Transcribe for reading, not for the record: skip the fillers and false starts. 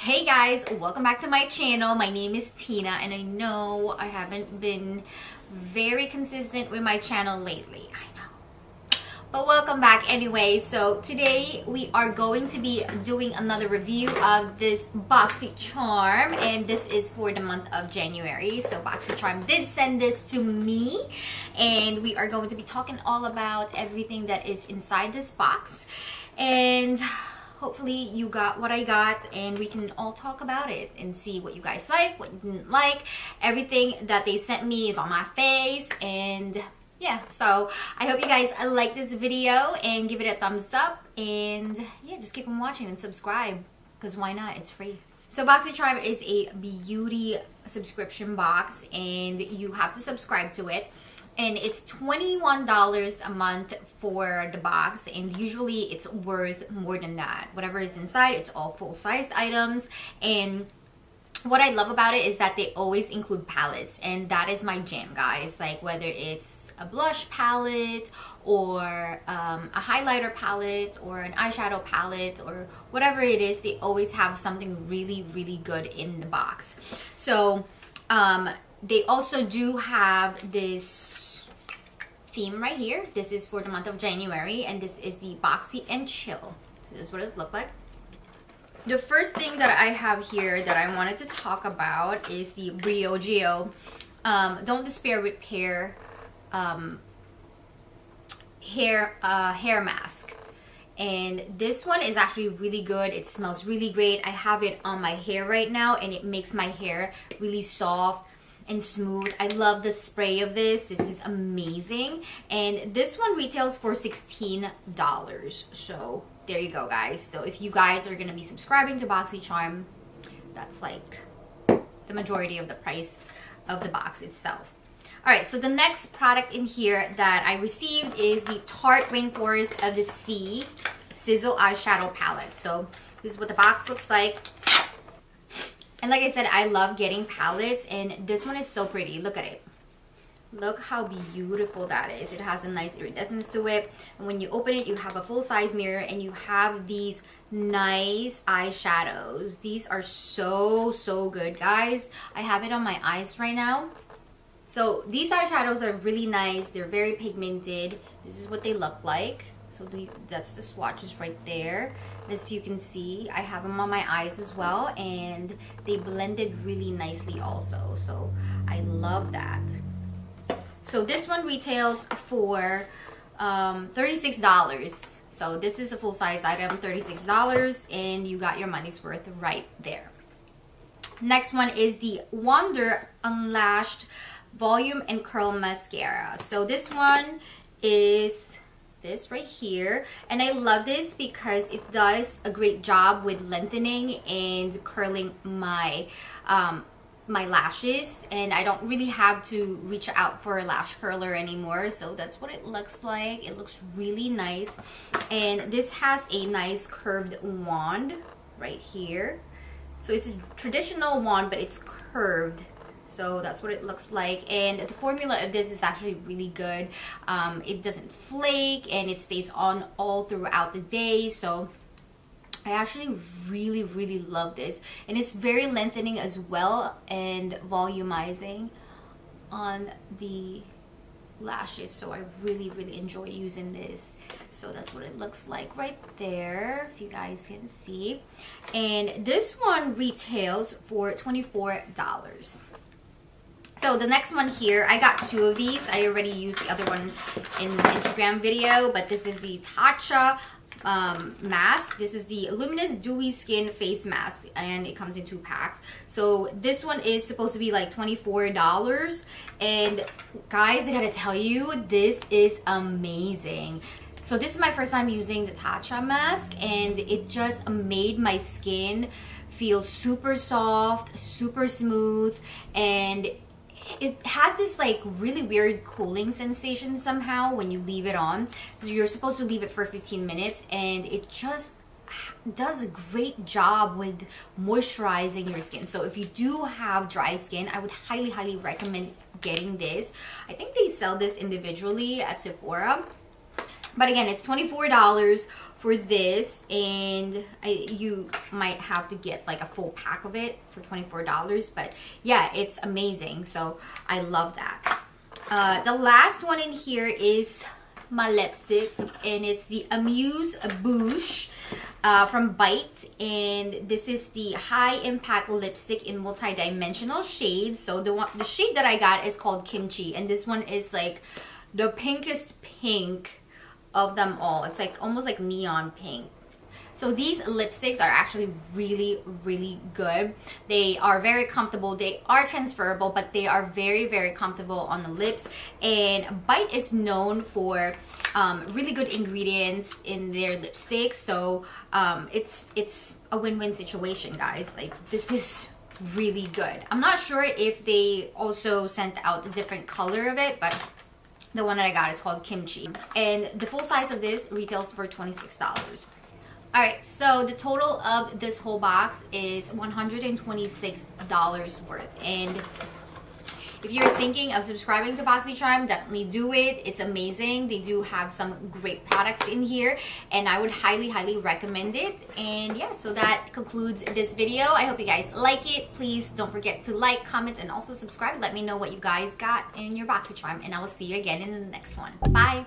Hey guys, welcome back to my channel. My name is Tina and I know I haven't been very consistent with my channel lately. I know. But welcome back anyway. So today we are going to be doing another review of this Boxycharm, and this is for the month of January. So Boxycharm did send this to me and we are going to be talking all about everything that is inside this box. And hopefully you got what I got and we can all talk about it and see what you guys like, what you didn't like. Everything that they sent me is on my face, and yeah, so I hope you guys like this video and give it a thumbs up, and yeah, just keep on watching and subscribe because why not? It's free. So Boxycharm is a beauty subscription box and you have to subscribe to it. And it's $21 a month for the box, and usually it's worth more than that. Whatever is inside, it's all full-sized items. And what I love about it is that they always include palettes, and that is my jam, guys. Like whether it's a blush palette or a highlighter palette or an eyeshadow palette or whatever it is, they always have something really, really good in the box. So they also do have this theme right here. This is for the month of January, and this is the Boxy and Chill. So this is what it looks like. The first thing that I have here that I wanted to talk about is the Briogeo Don't Despair Repair hair mask. And this one is actually really good. It smells really great. I have it on my hair right now and it makes my hair really soft and smooth. I love the spray of this. This is amazing. And this one retails for $16. So there you go, guys. So if you guys are going to be subscribing to Boxycharm, that's like the majority of the price of the box itself. Alright, so the next product in here that I received is the Tarte Rainforest of the Sea Sizzle Eyeshadow Palette. So this is what the box looks like. And like I said, I love getting palettes, and this one is so pretty. Look at it. Look how beautiful that is. It has a nice iridescence to it. And when you open it, you have a full-size mirror and you have these nice eyeshadows. These are so, so good, guys. I have it on my eyes right now. So these eyeshadows are really nice. They're very pigmented. This is what they look like. So that's the swatches right there. As you can see, I have them on my eyes as well, and they blended really nicely also. So I love that. So this one retails for $36. So this is a full-size item, $36, and you got your money's worth right there. Next one is the Wonder Unlashed Volume and Curl Mascara. So this one is this right here, and I love this because it does a great job with lengthening and curling my my lashes, and I don't really have to reach out for a lash curler anymore. So that's what it looks like. It looks really nice, and this has a nice curved wand right here. So it's a traditional wand, but it's curved. So that's what it looks like, and the formula of this is actually really good. It doesn't flake and it stays on all throughout the day. So I actually really, really love this, and it's very lengthening as well and volumizing on the lashes. So I really, really enjoy using this. So that's what it looks like right there, if you guys can see. And this one retails for $24. So the next one here, I got two of these. I already used the other one in the Instagram video, but this is the Tatcha mask. This is the Luminous Dewy Skin Face Mask, and it comes in 2 packs. So this one is supposed to be like $24, and guys, I gotta tell you, this is amazing. So this is my first time using the Tatcha mask, and it just made my skin feel super soft, super smooth, and it has this like really weird cooling sensation somehow when you leave it on. So you're supposed to leave it for 15 minutes, and it just does a great job with moisturizing your skin. So if you do have dry skin, I would highly, highly recommend getting this. I think they sell this individually at Sephora. But again, it's $24 for this, and you might have to get like a full pack of it for $24, but yeah, it's amazing. So I love that. The last one in here is my lipstick, and it's the Amuse Bouche from Bite, and this is the high impact lipstick in multi-dimensional shades. So the shade that I got is called Kimchi, and this one is like the pinkest pink of them all. It's like almost like neon pink. So these lipsticks are actually really, really good. They are very comfortable. They are transferable, but they are very, very comfortable on the lips. And Bite is known for really good ingredients in their lipsticks. So it's a win-win situation, guys. Like, this is really good. I'm not sure if they also sent out a different color of it, but the one that I got is called Kimchi. And the full size of this retails for $26. Alright, so the total of this whole box is $126 worth. And if you're thinking of subscribing to Boxycharm, definitely do it. It's amazing. They do have some great products in here, and I would highly, highly recommend it. And yeah, so that concludes this video. I hope you guys like it. Please don't forget to like, comment, and also subscribe. Let me know what you guys got in your Boxycharm, and I will see you again in the next one. Bye!